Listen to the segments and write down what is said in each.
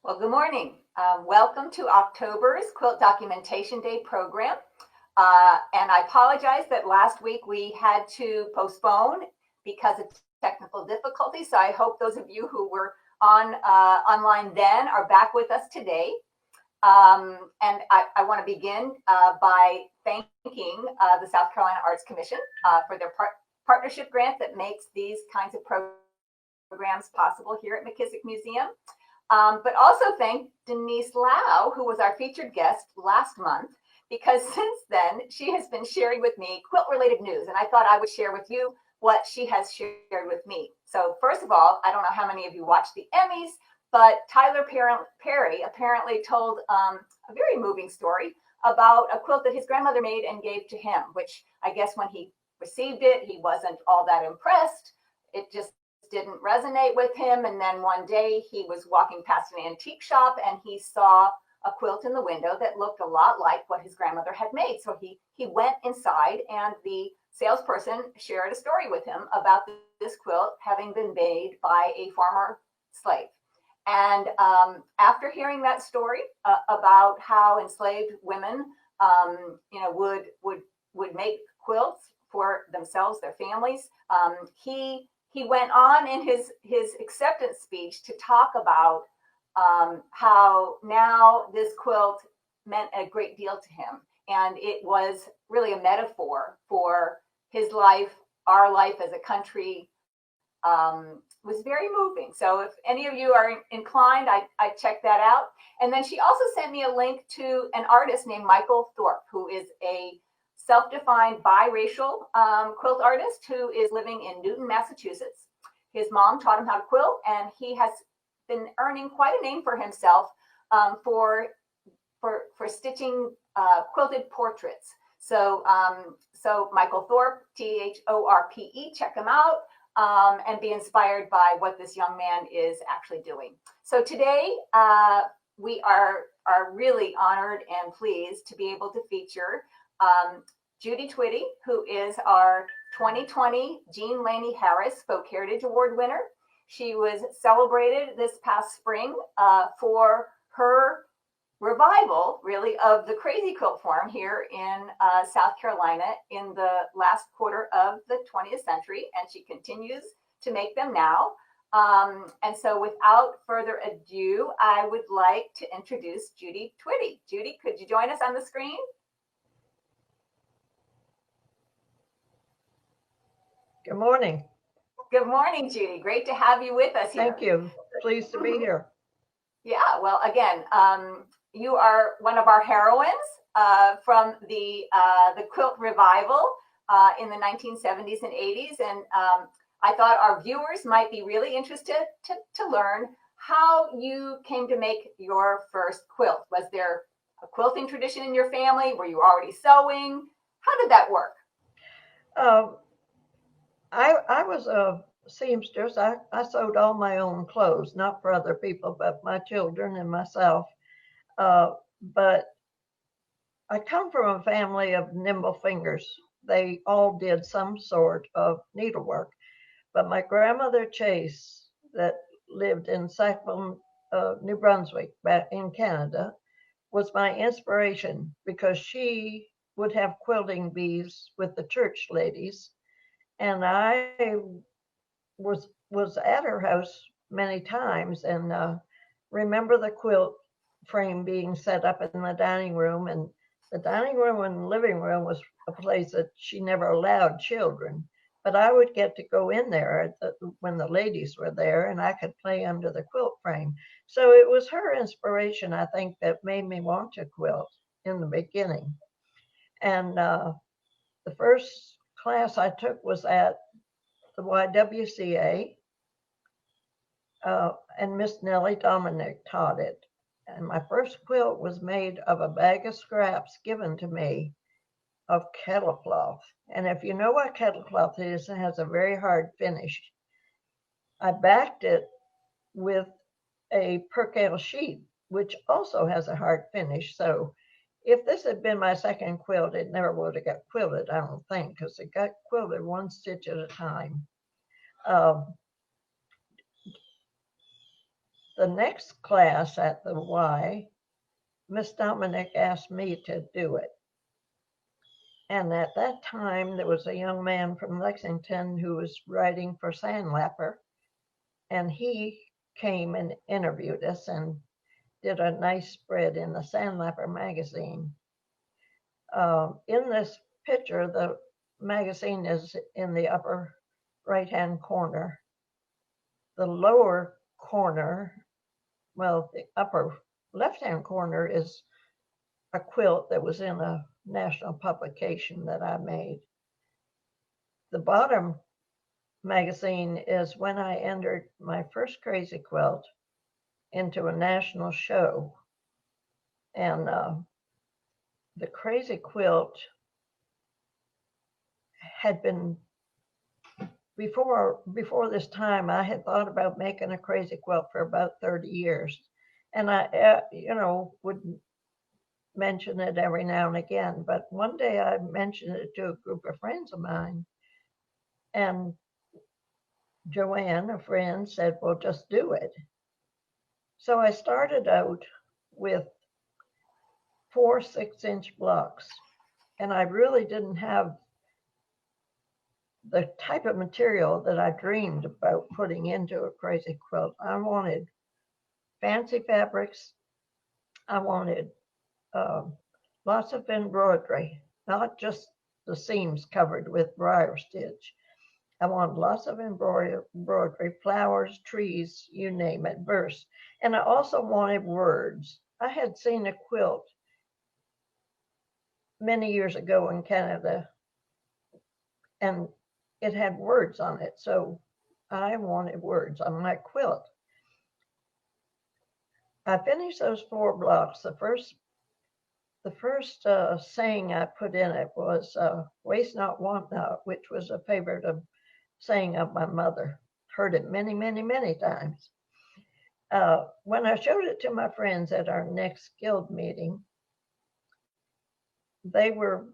Well, good morning. Welcome to October's Quilt Documentation Day program. And I apologize that last week we had to postpone because of technical difficulties. So I hope those of you who were online then are back with us today. And I want to begin by thanking the South Carolina Arts Commission for their partnership grant that makes these kinds of programs possible here at McKissick Museum. But also thank Denise Lau, who was our featured guest last month, because since then she has been sharing with me quilt-related news, and I thought I would share with you what she has shared with me. So first of all, I don't know how many of you watched the Emmys, but Tyler Perry apparently told a very moving story about a quilt that his grandmother made and gave to him, which I guess when he received it, he wasn't all that impressed. It just didn't resonate with him. And then one day he was walking past an antique shop and he saw a quilt in the window that looked a lot like what his grandmother had made. So he went inside, and the salesperson shared a story with him about this quilt having been made by a former slave. And after hearing that story about how enslaved women, would make quilts for themselves, their families, he went on in his acceptance speech to talk about how now this quilt meant a great deal to him. And it was really a metaphor for his life, our life as a country. Was very moving. So if any of you are inclined, I check that out. And then she also sent me a link to an artist named Michael Thorpe, who is a self-defined biracial quilt artist who is living in Newton, Massachusetts. His mom taught him how to quilt, and he has been earning quite a name for himself for stitching quilted portraits. So Michael Thorpe, Thorpe, check him out. And be inspired by what this young man is actually doing. So today we are really honored and pleased to be able to feature Judy Twitty, who is our 2020 Jean Laney Harris Folk Heritage Award winner. She was celebrated this past spring for her revival, really, of the crazy quilt form here in South Carolina in the last quarter of the 20th century, and she continues to make them now. And so without further ado, I would like to introduce Judy Twitty. Judy, could you join us on the screen? Good morning. Good morning, Judy. Great to have you with us here. Thank you. Pleased to be here. Yeah, well, again, you are one of our heroines from the quilt revival in the 1970s and 80s. And I thought our viewers might be really interested to learn how you came to make your first quilt. Was there a quilting tradition in your family? Were you already sewing? How did that work? I was a seamstress. I sewed all my own clothes, not for other people, but my children and myself. But I come from a family of nimble fingers. They all did some sort of needlework. But my grandmother Chase, that lived in Sackville, New Brunswick, back in Canada, was my inspiration because she would have quilting bees with the church ladies, and I was at her house many times, and remember the quilt frame being set up in the dining room, and the dining room and living room was a place that she never allowed children. But I would get to go in there when the ladies were there, and I could play under the quilt frame. So it was her inspiration, I think, that made me want to quilt in the beginning. And the first class I took was at the YWCA, and Miss Nellie Dominic taught it. And my first quilt was made of a bag of scraps given to me of kettle cloth. And if you know what kettle cloth is, it has a very hard finish. I backed it with a percale sheet, which also has a hard finish. So if this had been my second quilt, it never would have got quilted, I don't think, because it got quilted one stitch at a time. Um, the next class at the Y, Miss Dominic asked me to do it. And at that time, there was a young man from Lexington who was writing for Sandlapper, and he came and interviewed us and did a nice spread in the Sandlapper magazine. In this picture, the magazine is in the upper right-hand corner. The lower corner, well, the upper left-hand corner is a quilt that was in a national publication that I made. The bottom magazine is when I entered my first crazy quilt into a national show. And the crazy quilt had been, before this time, I had thought about making a crazy quilt for about 30 years. And I, would mention it every now and again. But one day I mentioned it to a group of friends of mine. And Joanne, a friend, said, well, just do it. So I started out with 4 6-inch blocks. And I really didn't have the type of material that I dreamed about putting into a crazy quilt. I wanted fancy fabrics. I wanted lots of embroidery, not just the seams covered with briar stitch. I wanted lots of embroidery, flowers, trees, you name it, verse. And I also wanted words. I had seen a quilt many years ago in Canada, and it had words on it. So I wanted words on my quilt. I finished those 4 blocks. The first saying I put in it was waste not, want not, which was a favorite of saying of my mother. Heard it many, many, many times. When I showed it to my friends at our next guild meeting, they were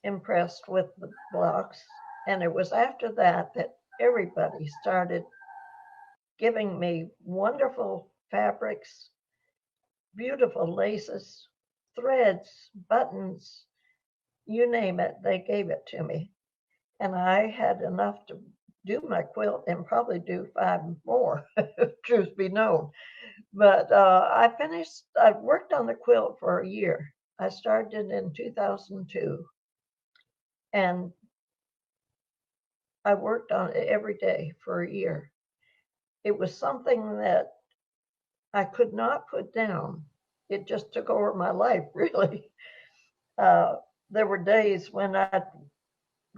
impressed with the blocks. And it was after that that everybody started giving me wonderful fabrics, beautiful laces, threads, buttons, you name it, they gave it to me. And I had enough to do my quilt and probably do 5 more, truth be known. But I worked on the quilt for a year. I started in 2002. And I worked on it every day for a year. It was something that I could not put down. It just took over my life, really. There were days when I'd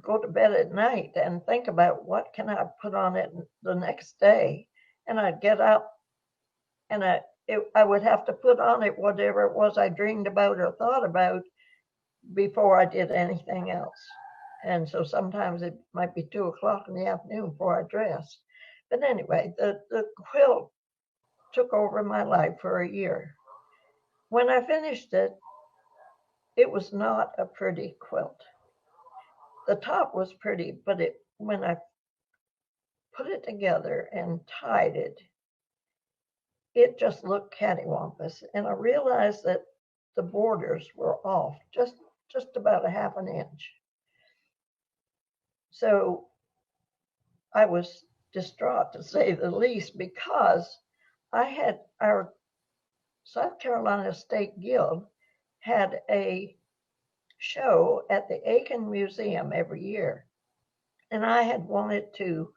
go to bed at night and think about what can I put on it the next day. And I'd get up and I would have to put on it whatever it was I dreamed about or thought about before I did anything else. And so sometimes it might be 2 o'clock in the afternoon before I dressed. But anyway, the quilt took over my life for a year. When I finished it, it was not a pretty quilt. The top was pretty, but when I put it together and tied it, it just looked cattywampus. And I realized that the borders were off just about a half an inch. So I was distraught, to say the least, because our South Carolina State Guild had a show at the Aiken Museum every year. And I had wanted to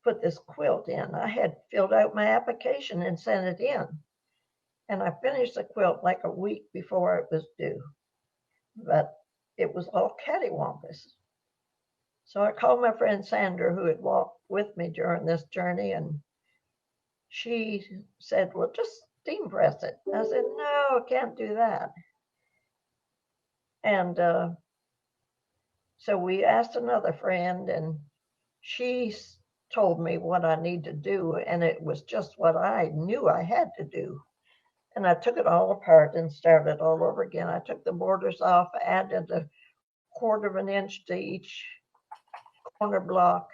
put this quilt in. I had filled out my application and sent it in. And I finished the quilt like a week before it was due. But it was all cattywampus. So I called my friend Sandra, who had walked with me during this journey, and she said, well, just steam press it. I said, no, I can't do that. And so we asked another friend, and she told me what I need to do, and it was just what I knew I had to do. And I took it all apart and started all over again. I took the borders off, added a 1/4 inch to each corner block,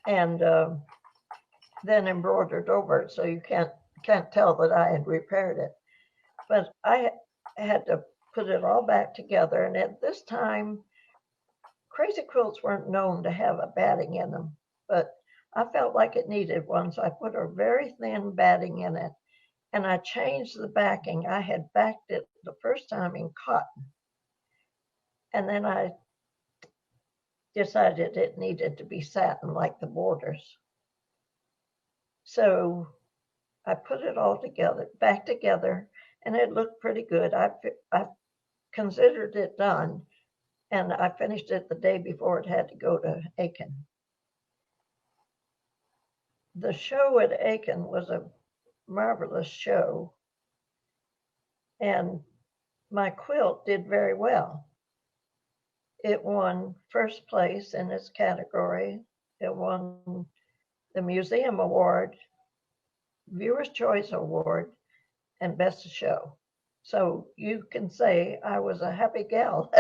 and then embroidered over it, so you can't tell that I had repaired it. But I had to put it all back together, and at this time, crazy quilts weren't known to have a batting in them, but I felt like it needed one, so I put a very thin batting in it, and I changed the backing. I had backed it the first time in cotton, and then I decided it needed to be satin like the borders. So I put it all together, back together, and it looked pretty good. I considered it done, and I finished it the day before it had to go to Aiken. The show at Aiken was a marvelous show, and my quilt did very well. It won first place in its category. It won the Museum Award, Viewer's Choice Award, and Best of Show. So you can say I was a happy gal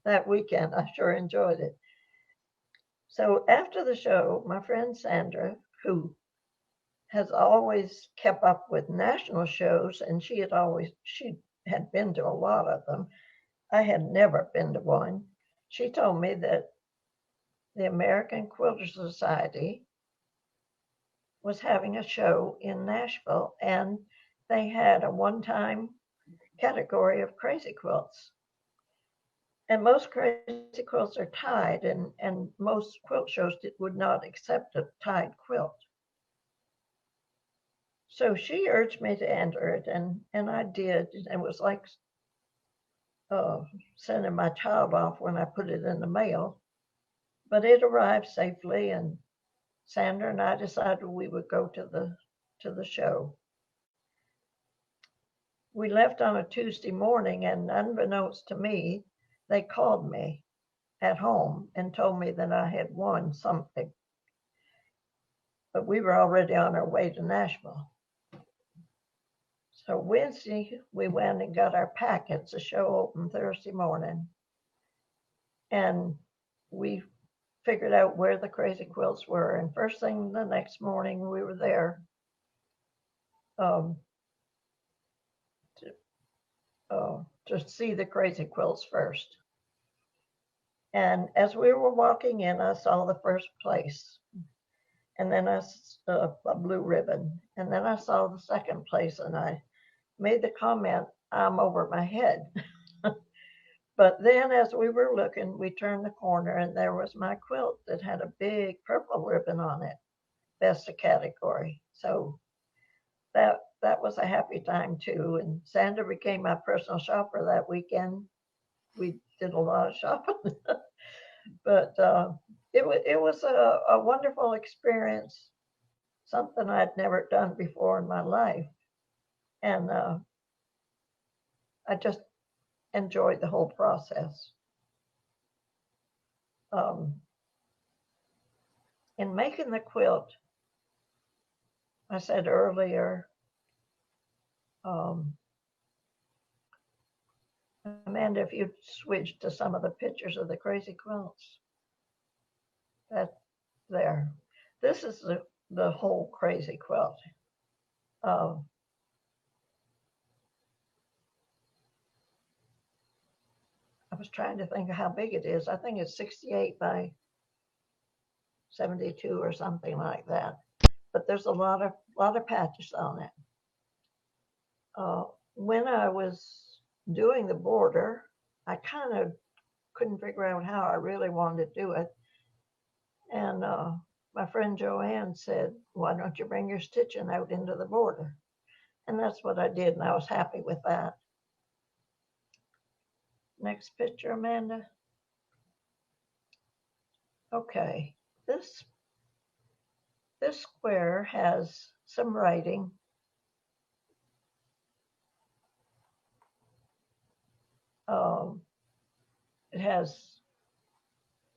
that weekend. I sure enjoyed it. So after the show, my friend Sandra, who has always kept up with national shows, and she had been to a lot of them. I had never been to one. She told me that the American Quilter Society was having a show in Nashville, and they had a one-time category of crazy quilts. And most crazy quilts are tied, and most quilt shows would not accept a tied quilt. So she urged me to enter it, and I did. It was like uh, sending my child off when I put it in the mail, but it arrived safely, and Sandra and I decided we would go to the show. We left on a Tuesday morning, and unbeknownst to me, they called me at home and told me that I had won something, but we were already on our way to Nashville. So Wednesday, we went and got our packets. The show opened Thursday morning, and we figured out where the crazy quilts were. And first thing the next morning, we were there um, to, to see the crazy quilts first. And as we were walking in, I saw the first place, and then I saw a blue ribbon, and then I saw the second place, and I made the comment, "I'm over my head." But then as we were looking, we turned the corner, and there was my quilt that had a big purple ribbon on it, best of category. So that was a happy time too. And Sandra became my personal shopper that weekend. We did a lot of shopping, but it was a wonderful experience, something I'd never done before in my life, and I just enjoyed the whole process. Um, in making the quilt, I said earlier, um, Amanda, if you'd switch to some of the pictures of the crazy quilts, that there. This is the whole crazy quilt. Uh, I was trying to think of how big it is. I think it's 68 by 72 or something like that. But there's a lot of patches on it. When I was doing the border, I kind of couldn't figure out how I really wanted to do it. And my friend Joanne said, "Why don't you bring your stitching out into the border?" And that's what I did, and I was happy with that. Next picture, Amanda. Okay, this this square has some writing. Um, it has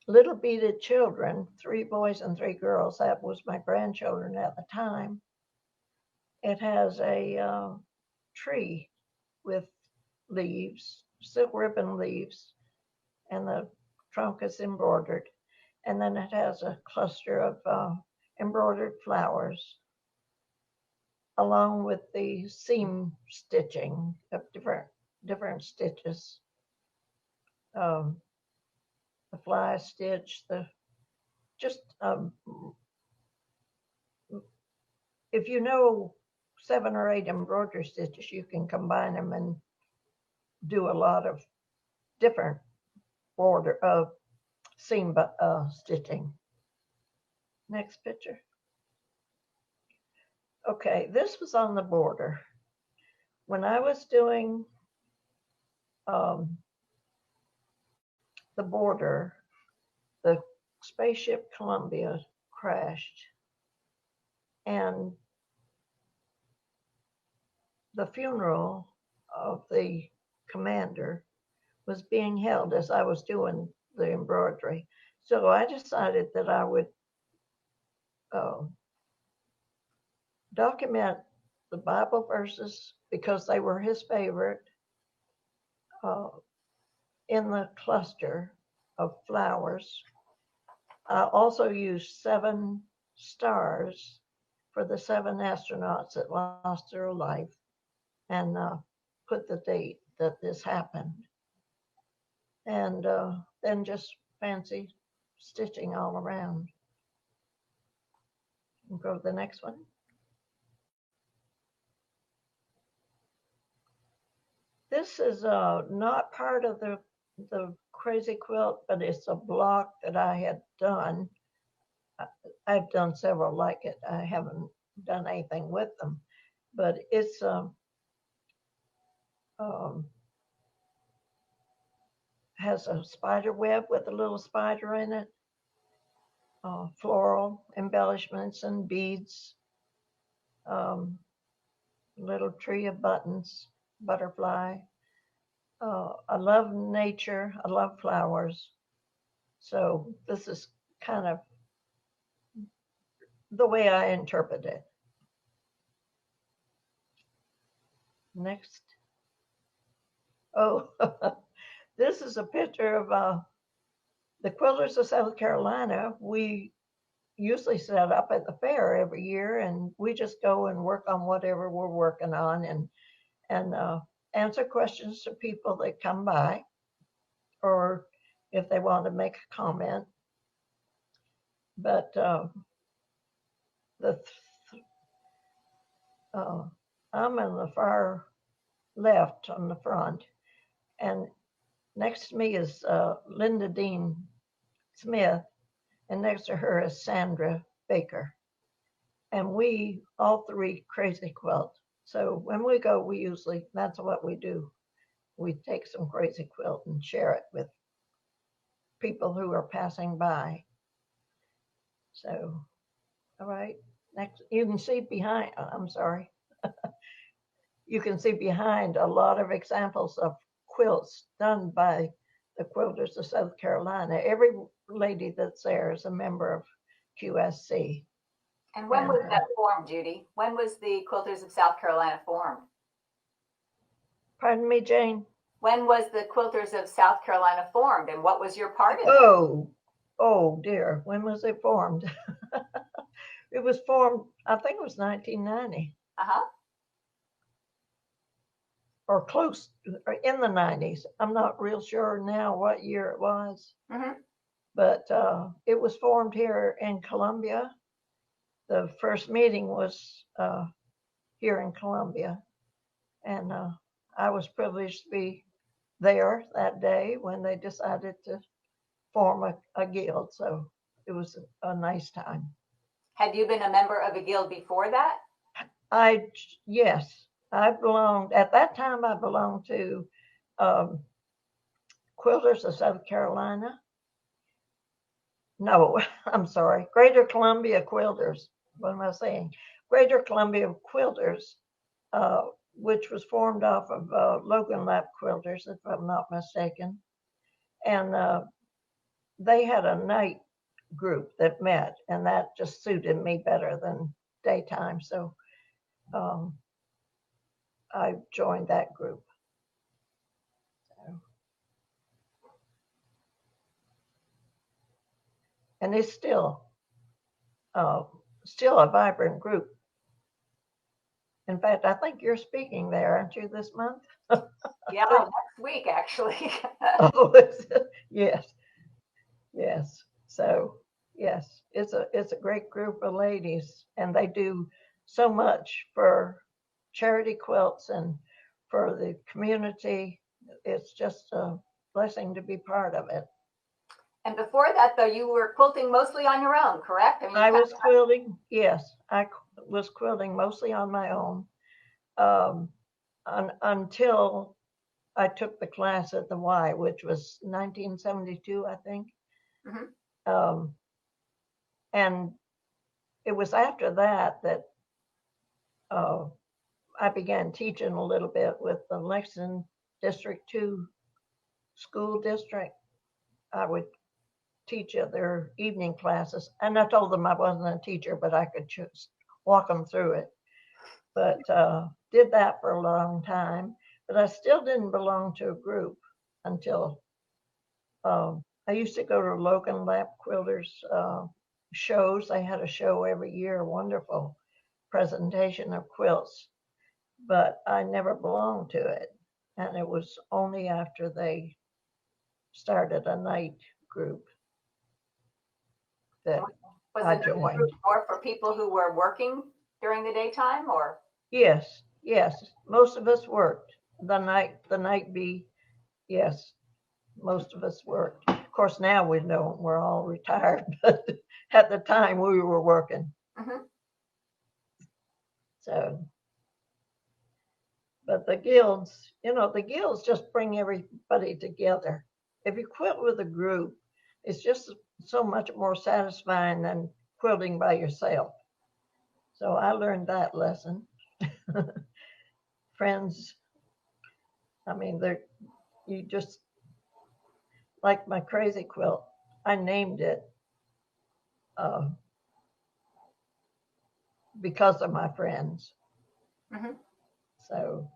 little beaded children, 3 boys and 3 girls. That was my grandchildren at the time. It has a tree with leaves, silk ribbon leaves, and the trunk is embroidered. And then it has a cluster of embroidered flowers, along with the seam stitching of different stitches, um, the fly stitch, the just if you know 7 or 8 embroidery stitches, you can combine them and do a lot of different border of seam stitching. Next picture. Okay, this was on the border. When I was doing um, the border, the spaceship Columbia crashed, and the funeral of the commander was being held as I was doing the embroidery. So I decided that I would uh, document the Bible verses because they were his favorite uh, in the cluster of flowers. I also used 7 stars for the 7 astronauts that lost their life, and put the date that this happened. And then just fancy stitching all around. We'll go to the next one. This is not part of the crazy quilt, but it's a block that I had done. I've done several like it. I haven't done anything with them, but it's um, has a spider web with a little spider in it, floral embellishments and beads, little tree of buttons, butterfly. I love nature. I love flowers. So this is kind of the way I interpret it. Next. Oh, this is a picture of the Quilters of South Carolina. We usually set up at the fair every year, and we just go and work on whatever we're working on, and answer questions to people that come by, or if they want to make a comment. But the uh, I'm in the far left on the front, and next to me is Linda Dean Smith, and next to her is Sandra Baker. And we all 3 crazy quilt. So when we go, we usually, that's what we do. We take some crazy quilt and share it with people who are passing by. So, all right, next, you can see behind, I'm sorry, you can see behind a lot of examples of quilts done by the Quilters of South Carolina. Every lady that's there is a member of QSC. And when was that formed, Judy? When was the Quilters of South Carolina formed? Pardon me, Jane? When was the Quilters of South Carolina formed, and what was your part in it? Oh dear, when was it formed? It was formed, I think it was 1990. Uh-huh. Or close, or in the 90s. I'm not real sure now what year it was. Mm-hmm. But it was formed here in Columbia. The first meeting was here in Columbia, and I was privileged to be there that day when they decided to form a guild. So it was a nice time. Had you been a member of a guild before that? Yes, I belonged, at that time I belonged to um, Quilters of South Carolina. No, I'm sorry, Greater Columbia Quilters. What am I saying? Greater Columbia Quilters, uh, which was formed off of Logan Lap Quilters, if I'm not mistaken. And they had a night group that met, and that just suited me better than daytime. So um, I joined that group. And it's still still a vibrant group. In fact, I think you're speaking there, aren't you, this month? Yeah, next week actually. Oh, yes, yes. So, yes, it's a great group of ladies, and they do so much for charity quilts and for the community. It's just a blessing to be part of it. And before that, though, you were quilting mostly on your own, correct? I mean, you I kind was quilting, yes, was quilting mostly on my own, um, until I took the class at the Y, which was 1972, I think. of, mhm. Um, and it was after that that uh, I began teaching a little bit with the Lexington District 2 school district. I would teach at their evening classes, and I told them I wasn't a teacher, but I could just walk them through it. But did that for a long time. But I still didn't belong to a group until I used to go to Logan Lap Quilters shows. They had a show every year, a wonderful presentation of quilts, but I never belonged to it. And it was only after they started a night group that Was I the night group joined. more for people who were working during the daytime, or? Yes, yes. Most of us worked. The night bee, yes, most of us worked. Of course, now we don't. We're all retired, but at the time we were working. Mhm. So, but the guilds just bring everybody together. If you quilt with a group, it's just so much more satisfying than quilting by yourself. So I learned that lesson. Friends, I mean, they're you just like my crazy quilt. I named it uh, because of my friends. Mhm. So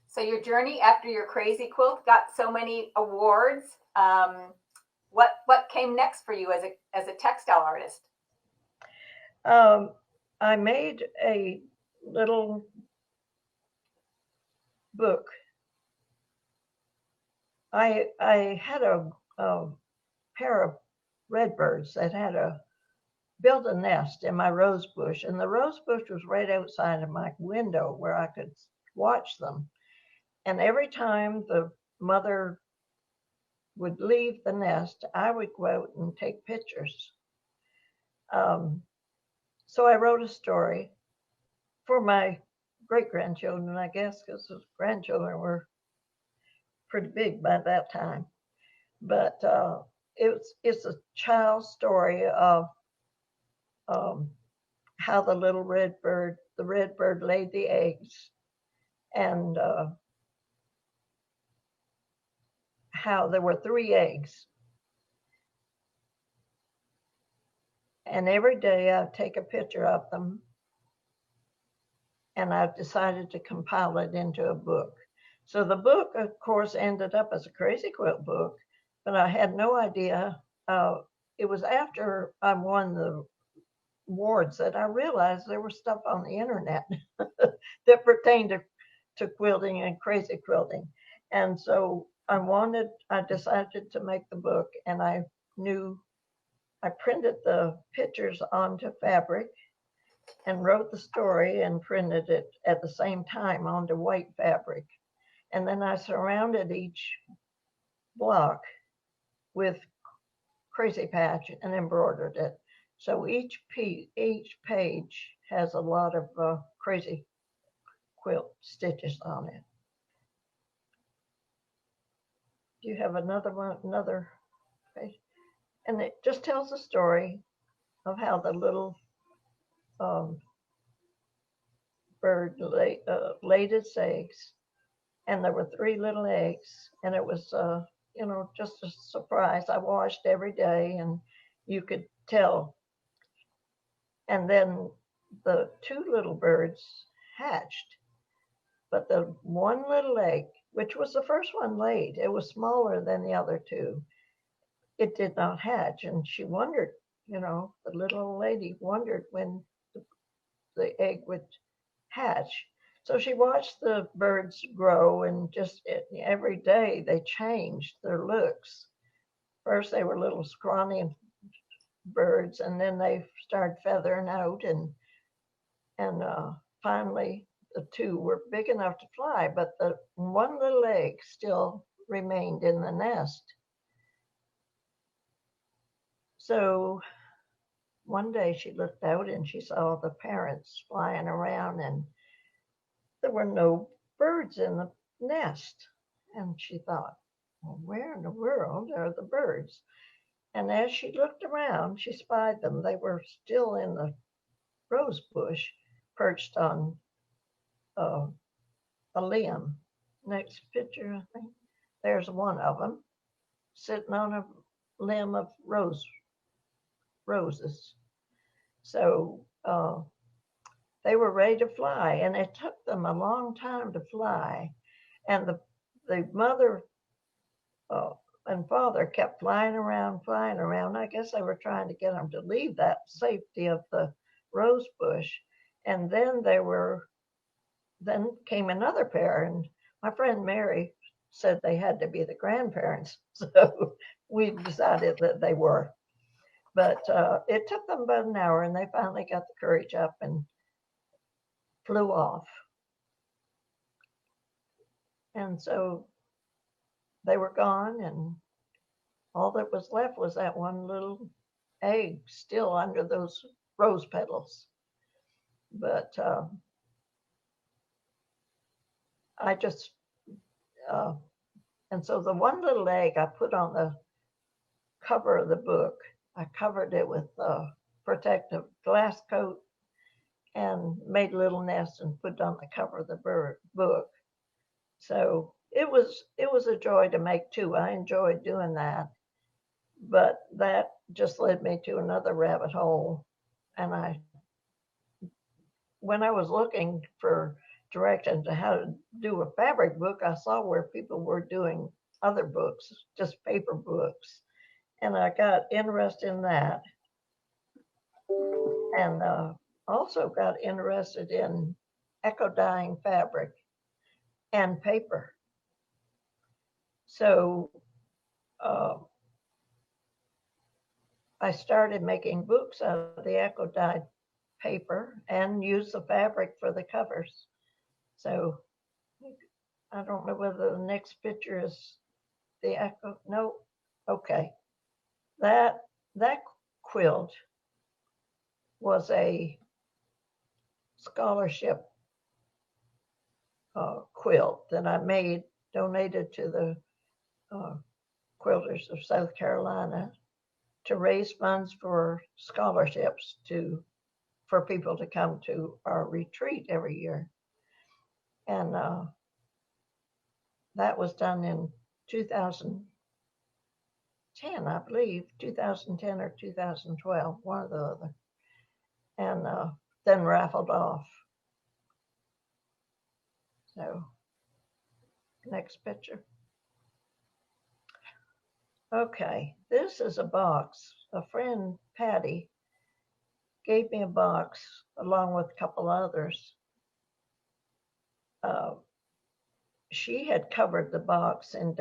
So your journey after your crazy quilt got so many awards. What came next for you as a textile artist? um, I made a little book. I had a pair of redbirds that had a built a nest in my rose bush, and the rose bush was right outside of my window where I could watch them. And every time the mother would leave the nest, I would go out and take pictures. Um, so I wrote a story for my great grandchildren, I guess, because the grandchildren were pretty big by that time. But it's a child's story of um, how the red bird laid the eggs, and how there were three eggs. And every day I'd take a picture of them, and I've decided to compile it into a book. So the book, of course, ended up as a Crazy Quilt book, but I had no idea. It was after I won the awards that I realized there was stuff on the internet that pertained to quilting and crazy quilting. And so I decided to make the book, and knew I printed the pictures onto fabric and wrote the story and printed it at the same time onto white fabric. And then I surrounded each block with crazy patch and embroidered it. So each page has a lot of crazy quilt stitches on it. Do you have another one, another page? And it just tells the story of how the little um, bird laid its eggs, and there were three little eggs, and it was just a surprise. I washed every day, and you could tell. And then the two little birds hatched, but the one little egg, which was the first one laid, it was smaller than the other two. It did not hatch, and she wondered the little old lady wondered when the egg would hatch. So she watched the birds grow, and just every day they changed their looks. First, they were little scrawny birds, and then they started feathering out, and finally the two were big enough to fly, but the one little egg still remained in the nest. So one day she looked out and she saw the parents flying around, and there were no birds in the nest. And she thought, well, where in the world are the birds? And as she looked around, she spied them. They were still in the rose bush, perched on uh, a limb. Next picture, I think. There's one of them sitting on a limb of roses. So they were ready to fly, and it took them a long time to fly. And the mother uh, and father kept flying around, flying around. I guess they were trying to get them to leave that safety of the rose bush. And then came another pair, and my friend Mary said they had to be the grandparents. So we decided that they were. But it took them about an hour, and they finally got the courage up and flew off. And so they were gone, and all that was left was that one little egg still under those rose petals. But I just, uh, and so the one little egg I put on the cover of the book. I covered it with a protective glass coat and made a little nest and put it on the cover of the book. So it was a joy to make too. I enjoyed doing that, but that just led me to another rabbit hole. And when I was looking for directions to how to do a fabric book, I saw where people were doing other books, just paper books, and I got interested in that, and also got interested in eco dyeing fabric and paper. So uh, I started making books out of the eco dyed paper and used the fabric for the covers. So I don't know whether the next picture is the echo. No, okay. That quilt was a scholarship quilt that I made, donated to the uh, quilters of South Carolina to raise funds for scholarships for people to come to our retreat every year. And that was done in 2010, I believe, 2010 or 2012, one or the other, and then raffled off. So, next picture. Okay, this is a box. A friend, Patty, gave me a box along with a couple others. Uh, she had covered the box in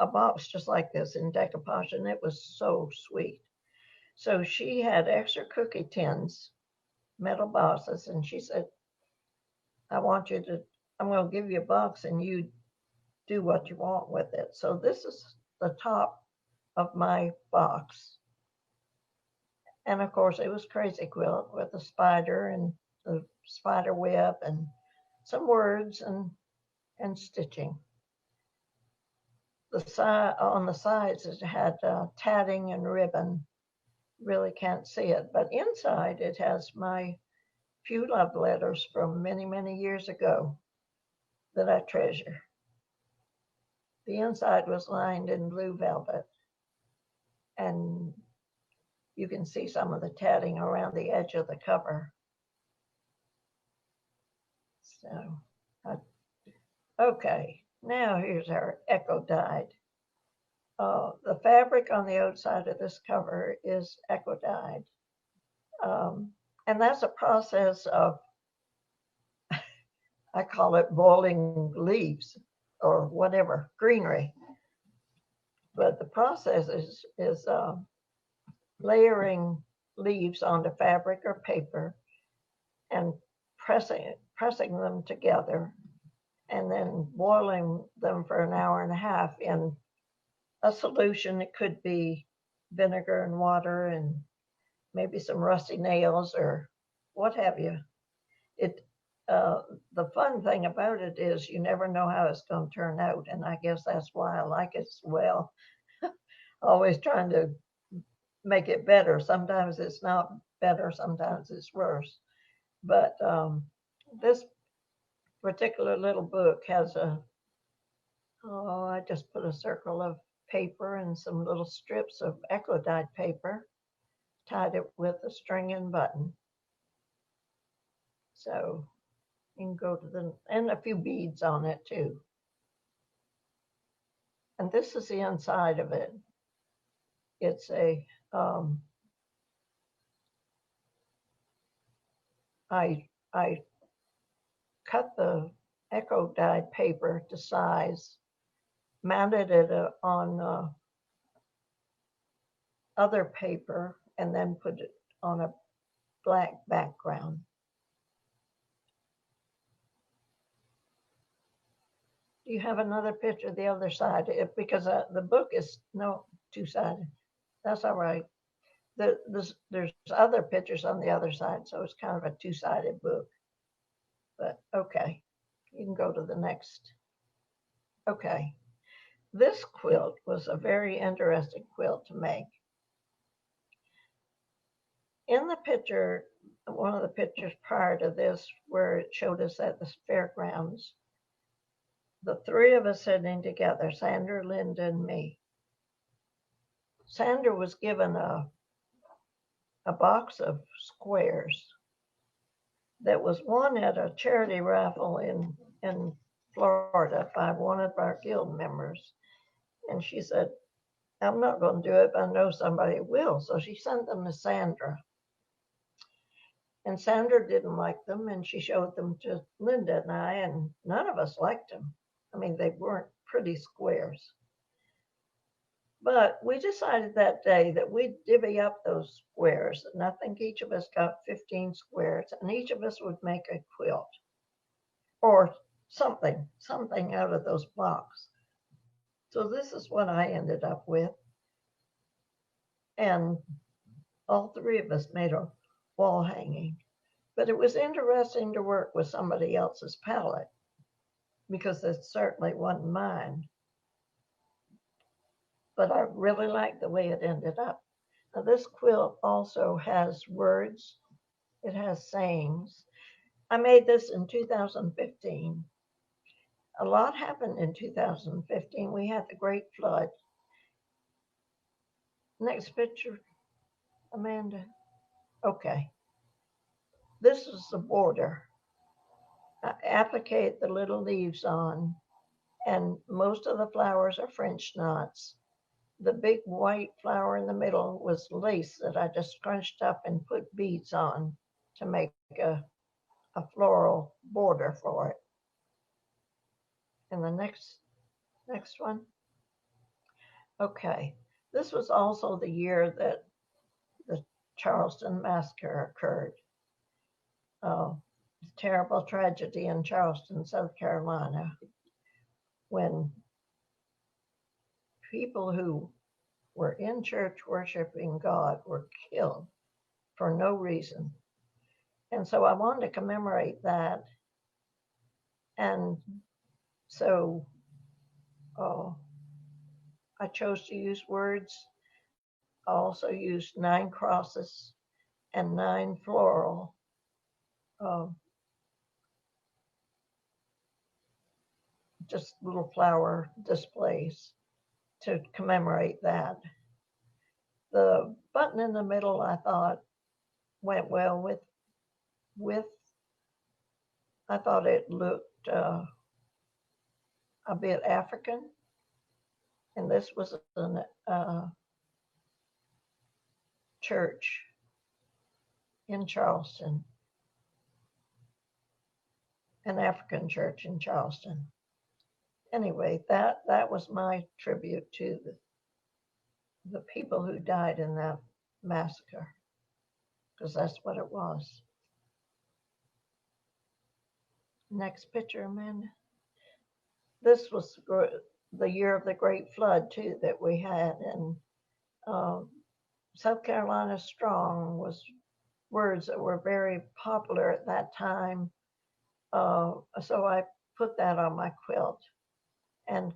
a box just like this in decoupage, and it was so sweet. So she had extra cookie tins, metal boxes, and she said, I want you to, I'm going to give you a box and you do what you want with it. So this is the top of my box. And of course, it was Crazy Quilt with a spider and the spider web and some words and stitching. On the sides, it had tatting and ribbon. Really can't see it, but inside it has my few love letters from many, many years ago that I treasure. The inside was lined in blue velvet, and you can see some of the tatting around the edge of the cover. So, okay, now here's our echo dyed. The fabric on the outside of this cover is eco dyed. And that's a process of, I call it boiling leaves or whatever, greenery. But the process is layering leaves onto fabric or paper and pressing them together and then boiling them for an hour and a half in a solution. It could be vinegar and water and maybe some rusty nails or what have you. It uh, the fun thing about it is you never know how it's going to turn out, and I guess that's why I like it so well. Always trying to make it better. Sometimes it's not better, sometimes it's worse. But this particular little book has I just put a circle of paper and some little strips of eco dyed paper, tied it with a string and button. So you can go to and a few beads on it too. And this is the inside of it. It's um, I cut the eco dyed paper to size, mounted it on other paper, and then put it on a black background. Do you have another picture the other side? Because the book is no two-sided. That's all right. There's other pictures on the other side, so it's kind of a two-sided book. But okay, you can go to the next. Okay, this quilt was a very interesting quilt to make. In the picture, one of the pictures prior to this, where it showed us at the fairgrounds, the three of us sitting together, Sandra, Linda, and me. Sandra was given a box of squares that was won at a charity raffle in Florida by one of our guild members. And she said, I'm not going to do it, but I know somebody will. So she sent them to Sandra. And Sandra didn't like them, and she showed them to Linda and I, and none of us liked them. I mean, they weren't pretty squares. But we decided that day that we'd divvy up those squares, and I think each of us got 15 squares, and each of us would make a quilt or something out of those blocks. So this is what I ended up with. And all three of us made a wall hanging. But it was interesting to work with somebody else's palette because it certainly wasn't mine. But I really liked the way it ended up. Now, this quilt also has words, it has sayings. I made this in 2015. A lot happened in 2015. We had the Great Flood. Next picture, Amanda. Okay, this is the border. I applicate the little leaves on, and most of the flowers are French knots. The big white flower in the middle was lace that I just scrunched up and put beads on to make a floral border for it. And the next one. Okay, this was also the year that the Charleston massacre occurred. Terrible tragedy in Charleston, South Carolina, when people who were in church worshiping God were killed for no reason. And so I wanted to commemorate that. And so I chose to use words. I also used 9 crosses and 9 floral uh, just little flower displays to commemorate that. The button in the middle I thought went well with I thought it looked a bit African. And this was a church in Charleston, an African church in Charleston. Anyway, that was my tribute to the people who died in that massacre, because that's what it was. Next picture, Amanda. This was the year of the Great Flood too that we had, and um, South Carolina Strong was words that were very popular at that time. So I put that on my quilt and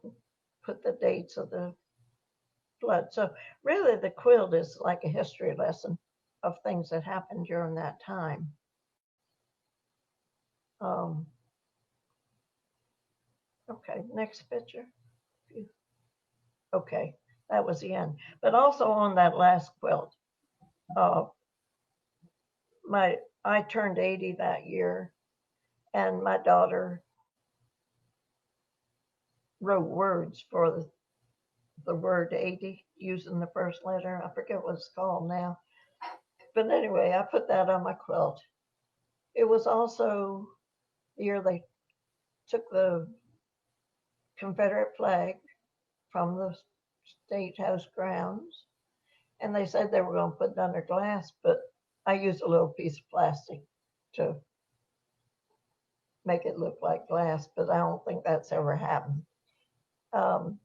put the dates of the flood. So really, the quilt is like a history lesson of things that happened during that time. Um, okay, next picture. Okay, that was the end. But also on that last quilt, uh, I turned 80 that year, and my daughter wrote words for the word 80 using the first letter. I forget what it's called now. But anyway, I put that on my quilt. It was also the year they took the Confederate flag from the State House grounds, and they said they were going to put it under glass, but I used a little piece of plastic to make it look like glass, but I don't think that's ever happened. Um,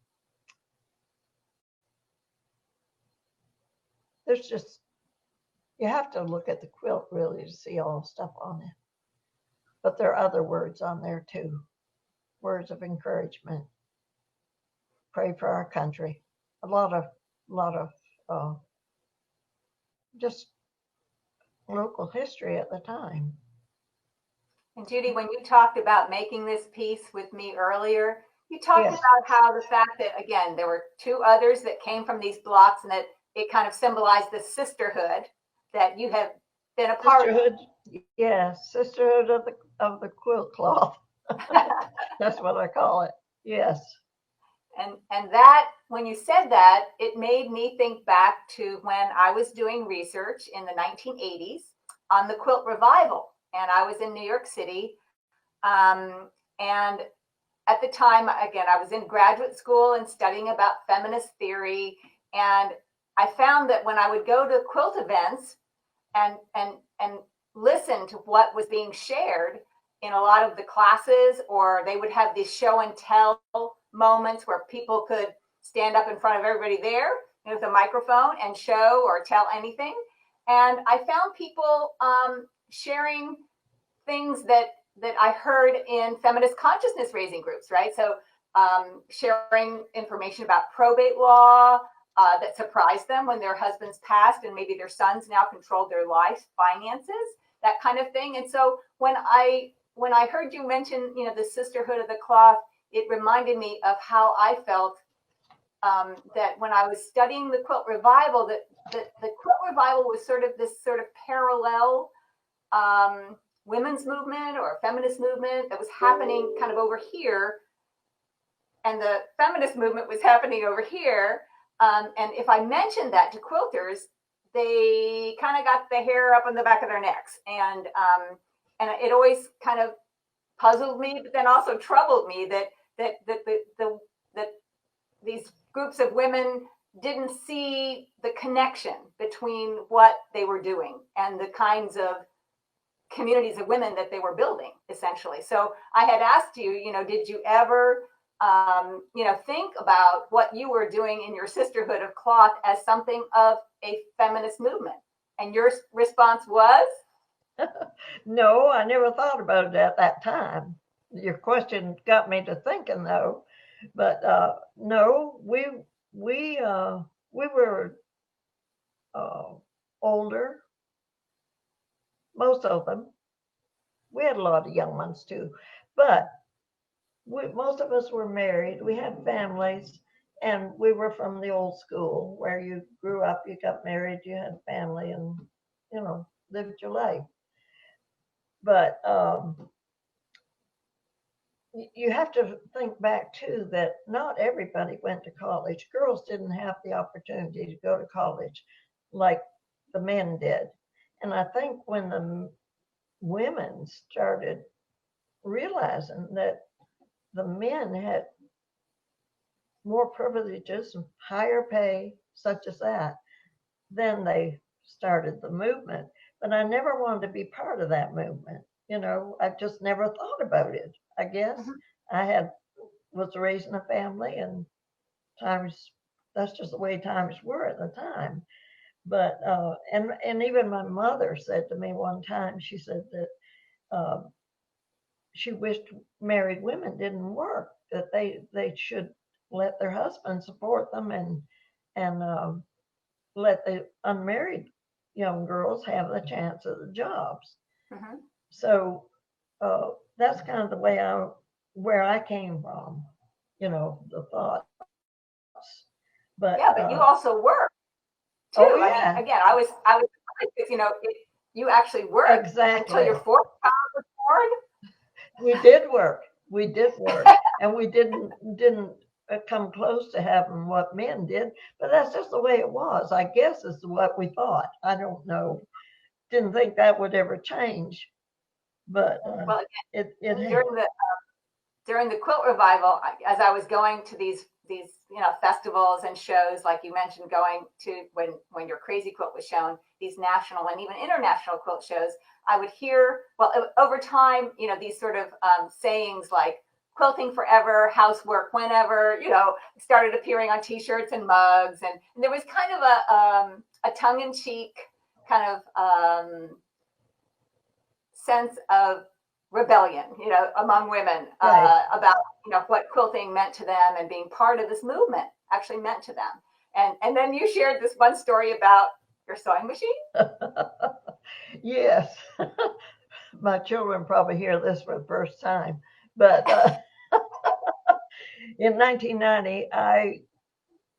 there's just, you have to look at the quilt really to see all the stuff on it. But there are other words on there too, words of encouragement. Pray for our country. A lot of uh, just local history at the time. And Judy, when you talked about making this piece with me earlier, you talked Yes, about how the fact that, again, there were two others that came from these blocks and that it kind of symbolized the sisterhood that you have been a part sisterhood. Yes, sisterhood of the quilt cloth. of. That's what I call it. Yes. And that, when you said that, it made me think back to when I was doing research in the 1980s on the quilt revival. And I was in New York City. And at the time, again, I was in graduate school and studying about feminist theory. And I found that when I would go to quilt events and listen to what was being shared in a lot of the classes, or they would have these show and tell moments where people could stand up in front of everybody there with a microphone and show or tell anything. And I found people sharing things that I heard in feminist consciousness raising groups, right? So sharing information about probate law that surprised them when their husbands passed and maybe their sons now controlled their life finances, that kind of thing. And so when I heard you mention, the sisterhood of the cloth, it reminded me of how I felt that when I was studying the quilt revival, that the quilt revival was sort of this sort of parallel women's movement or feminist movement that was happening kind of over here, and the feminist movement was happening over here. And if I mentioned that to quilters, they kind of got the hair up on the back of their necks, and it always kind of puzzled me, but then also troubled me that these groups of women didn't see the connection between what they were doing and the kinds of communities of women that they were building, essentially. So I had asked you, did you ever, think about what you were doing in your sisterhood of cloth as something of a feminist movement? And your response was? No, I never thought about it at that time. Your question got me to thinking though, but no, we were uh, older, most of them. We had a lot of young ones too, but most of us were married. We had families, and we were from the old school where you grew up, you got married, you had family, and lived your life. But you have to think back too that not everybody went to college. Girls didn't have the opportunity to go to college like the men did. And I think when the women started realizing that the men had more privileges and higher pay, such as that, then they started the movement. But I never wanted to be part of that movement. I just never thought about it. I guess Mhm. I had was raised in a family, and times that's just the way times were at the time. But and even my mother said to me one time, she said that uh, she wished married women didn't work, that they should let their husbands support them, and let the unmarried young girls have the chance at the jobs. Mhm. So that's kind of the way I where I came from, the thoughts. But Yeah, but you also work oh too. I mean, yeah, again, I was surprised because you actually worked until exactly. your fourth child was born. We did work. We did work, and we didn't come close to having what men did. But that's just the way it was. I guess is what we thought. I don't know. Didn't think that would ever change, but Well, it again, during the quilt revival, as I was going to these festivals and shows, like you mentioned, going to when your crazy quilt was shown, these national and even international quilt shows, I would hear, well, over time, these sort of sayings like quilting forever, housework whenever, started appearing on T-shirts and mugs, and there was kind of a tongue-in-cheek kind of sense of rebellion, among women right. about what quilting meant to them and being part of this movement actually meant to them. And then you shared this one story about your sewing machine. Yes, my children probably hear this for the first time, but in 1990,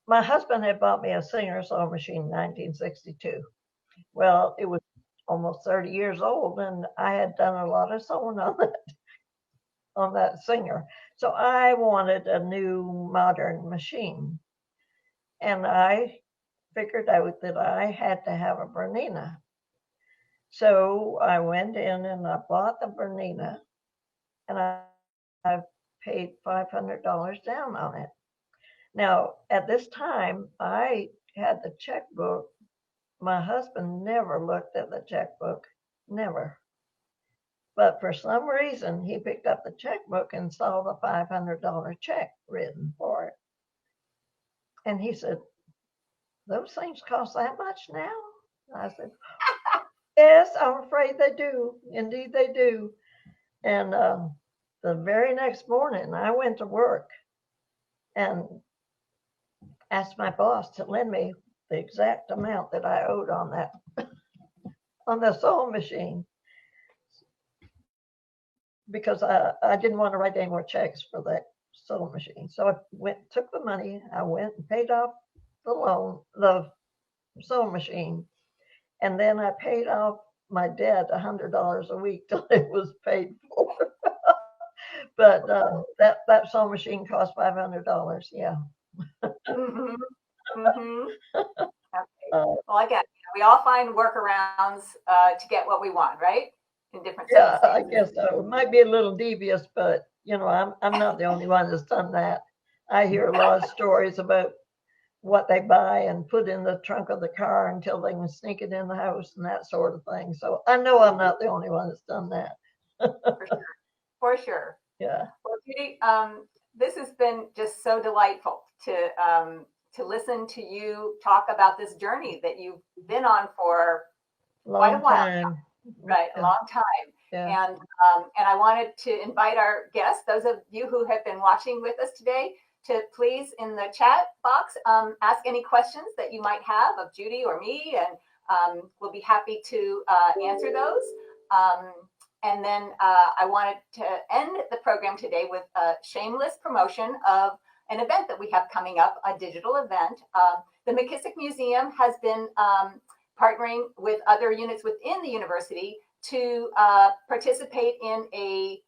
my husband had bought me a Singer sewing machine in 1962. Well, it was almost 30 years old, and I had done a lot of sewing on that Singer. So I wanted a new modern machine, and I figured out that I had to have a Bernina. So I went in and I bought the Bernina, and I paid $500 down on it. Now, at this time, I had the checkbook. My husband never looked at the checkbook, never. But for some reason, he picked up the checkbook and saw the $500 check written for it. And he said, "Those things cost that much now?" I said, "Yes, I'm afraid they do. Indeed, they do." And the very next morning, I went to work and asked my boss to lend me the exact amount that I owed on the sewing machine, because I didn't want to write any more checks for that sewing machine. So I took the money, I went and paid off the sewing machine, and then I paid off my debt $100 a week till it was paid for. But that sewing machine cost $500. Yeah. Mm-hmm. Mm-hmm. Okay. Uh, Well, again, we all find workarounds to get what we want, right? In different yeah, I circumstances. guess so. It might be a little devious, but I'm not the only one that's done that. I hear a lot of stories about what they buy and put in the trunk of the car until they can sneak it in the house and that sort of thing. So I know I'm not the only one that's done that. For sure. For sure. Yeah, Well, Judy, this has been just so delightful to listen to you talk about this journey that you've been on for quite a long while, time. right? A Yeah, long time. yeah. And I wanted to invite our guests, those of you who have been watching with us today, to please in the chat box ask any questions that you might have of Judy or me, and we'll be happy to answer those. Um, and then I wanted to end the program today with a shameless promotion of an event that we have coming up, a digital event. The McKissick Museum has been partnering with other units within the university to participate in a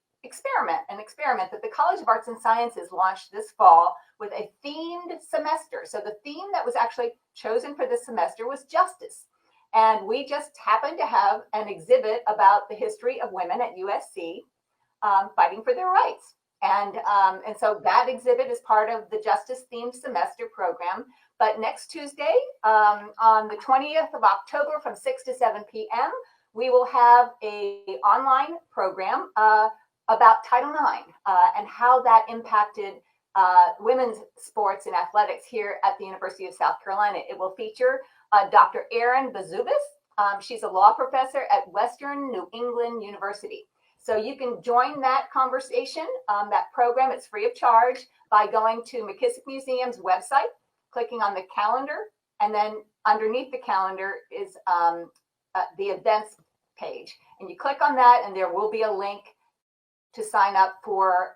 an experiment that the College of Arts and Sciences launched this fall with a themed semester. So the theme that was actually chosen for this semester was justice. And we just happened to have an exhibit about the history of women at USC fighting for their rights. And so that exhibit is part of the justice themed semester program. But next Tuesday, on the 20th of October from 6 to 7 p.m., we will have a online program about Title IX and how that impacted women's sports and athletics here at the University of South Carolina. It will feature Dr. Erin Bazubis. She's a law professor at Western New England University. So you can join that conversation, that program. It's free of charge by going to McKissick Museum's website, clicking on the calendar, and then underneath the calendar is the events page. And you click on that, and there will be a link to sign up for,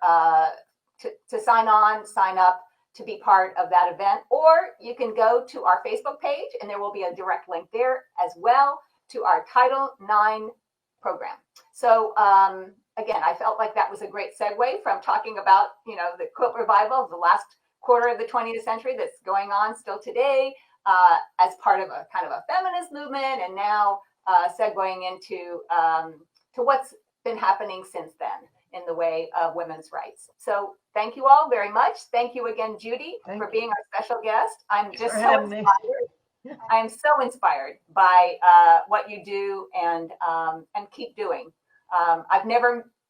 to sign up to be part of that event. Or you can go to our Facebook page, and there will be a direct link there as well to our Title IX program. So again, I felt like that was a great segue from talking about, the quilt revival of the last quarter of the 20th century that's going on still today as part of a kind of a feminist movement, and now segueing into to what's been happening since then in the way of women's rights. So thank you all very much. Thank you again, Judy, for being our special guest. I'm just so inspired. I am so inspired by what you do and keep doing. I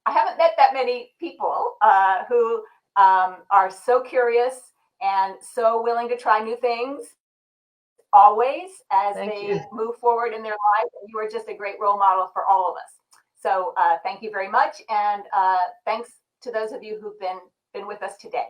haven't met that many people who are so curious and so willing to try new things always as they move forward in their lives. And you are just a great role model for all of us. So thank you very much. And thanks to those of you who've been with us today.